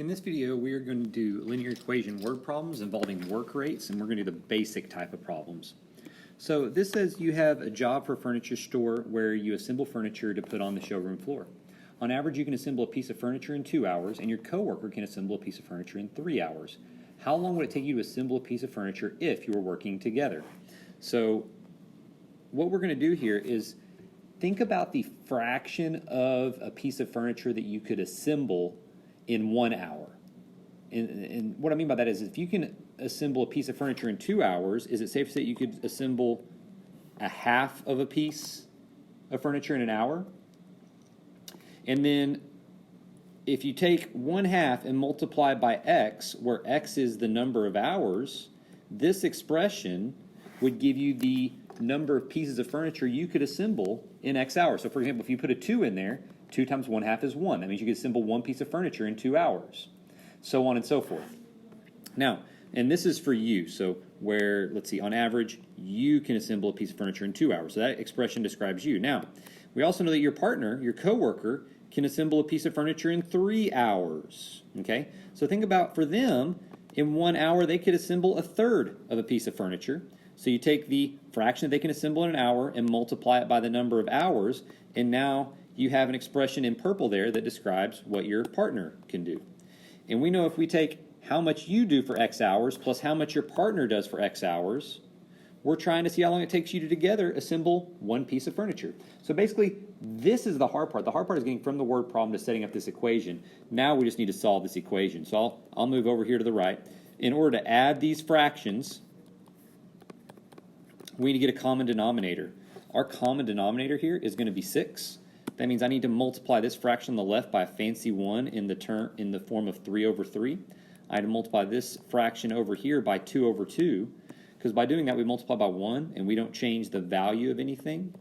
In this video, we are going to do linear equation word problems involving work rates, and we're going to do the basic type of problems. So this says you have a job for a furniture store where you assemble furniture to put on the showroom floor. On average, you can assemble a piece of furniture in 2 hours, and your coworker can assemble a piece of furniture in 3 hours. How long would it take you to assemble a piece of furniture if you were working together? So what we're going to do here is think about the fraction of a piece of furniture that you could assemble in 1 hour. And what I mean by that is if you can assemble a piece of furniture in 2 hours, is it safe to say you could assemble a half of a piece of furniture in an hour? And then if you take 1/2 and multiply by x, where x is the number of hours, this expression would give you the number of pieces of furniture you could assemble in x hours. So for example, if you put a 2 in there, 2 times 1/2 is 1. That means you could assemble one piece of furniture in 2 hours. So on and so forth. Now, and this is for you. So where, let's see, on average, you can assemble a piece of furniture in 2 hours. So that expression describes you. Now, we also know that your partner, your coworker, can assemble a piece of furniture in 3 hours. Okay? So think about for them, in 1 hour, they could assemble a third of a piece of furniture. So you take the fraction that they can assemble in an hour and multiply it by the number of hours, and now you have an expression in purple there that describes what your partner can do. And we know if we take how much you do for X hours plus how much your partner does for X hours, we're trying to see how long it takes you to together assemble one piece of furniture. So basically, this is the hard part. The hard part is getting from the word problem to setting up this equation. Now we just need to solve this equation. So I'll move over here to the right. In order to add these fractions, we need to get a common denominator. Our common denominator here is going to be 6. That means I need to multiply this fraction on the left by a fancy 1 in the form of 3/3. I had to multiply this fraction over here by 2/2, because by doing that we multiply by 1 and we don't change the value of anything.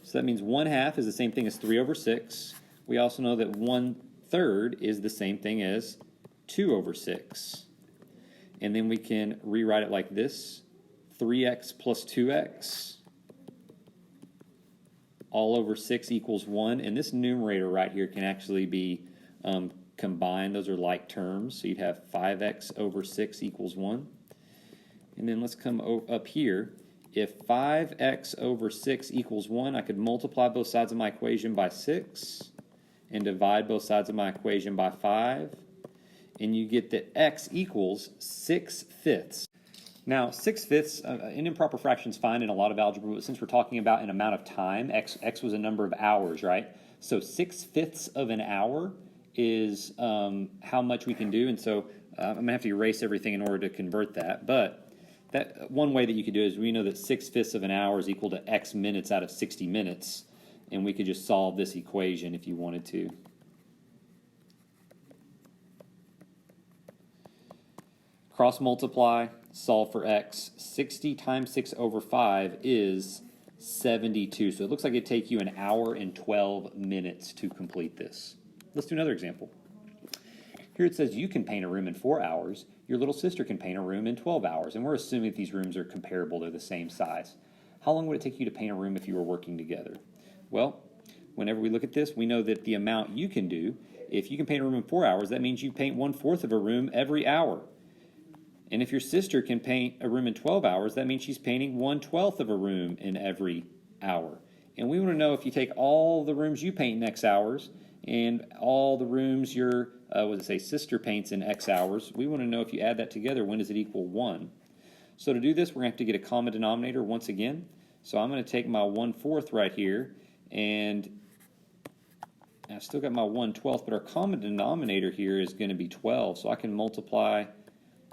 So that means 1/2 is the same thing as 3/6. We also know that 1/3 is the same thing as 2/6. And then we can rewrite it like this: 3x plus 2x all over 6 equals 1. And this numerator right here can actually be combined. Those are like terms. So you'd have 5x over 6 equals 1. And then let's come up here. If 5x over 6 equals 1, I could multiply both sides of my equation by 6 and divide both sides of my equation by 5. And you get that x equals 6/5. Now, 6/5, an improper fraction is fine in a lot of algebra, but since we're talking about an amount of time, x was a number of hours, right? So 6/5 of an hour is how much we can do, and so I'm going to have to erase everything in order to convert that. But that one way that you could do it is we know that 6/5 of an hour is equal to x minutes out of 60 minutes, and we could just solve this equation if you wanted to. Cross multiply, solve for x. 60 times 6/5 is 72. So it looks like it'd take you 1 hour and 12 minutes to complete this. Let's do another example. Here it says you can paint a room in 4 hours. Your little sister can paint a room in 12 hours. And we're assuming that these rooms are comparable. They're the same size. How long would it take you to paint a room if you were working together? Well, whenever we look at this, we know that the amount you can do, if you can paint a room in 4 hours, that means you paint 1/4 of a room every hour. And if your sister can paint a room in 12 hours, that means she's painting 1/12 of a room in every hour. And we want to know if you take all the rooms you paint in X hours and all the rooms your sister paints in X hours, we want to know if you add that together, when does it equal 1? So to do this, we're going to have to get a common denominator once again. So I'm going to take my 1/4 right here, and I've still got my 1/12, but our common denominator here is going to be 12. So I can multiply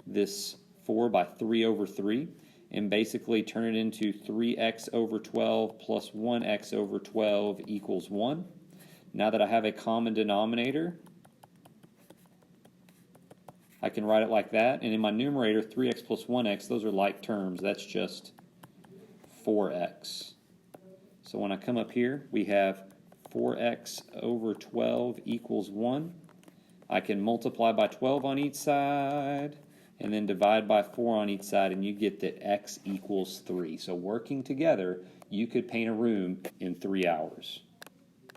this 4 by 3/3 and basically turn it into 3x over 12 plus 1x over 12 equals 1. Now that I have a common denominator, I can write it like that. And in my numerator, 3x plus 1x, those are like terms. That's just 4x. So when I come up here, we have 4x over 12 equals 1. I can multiply by 12 on each side and then divide by 4 on each side, and you get that x equals 3. So working together, you could paint a room in 3 hours.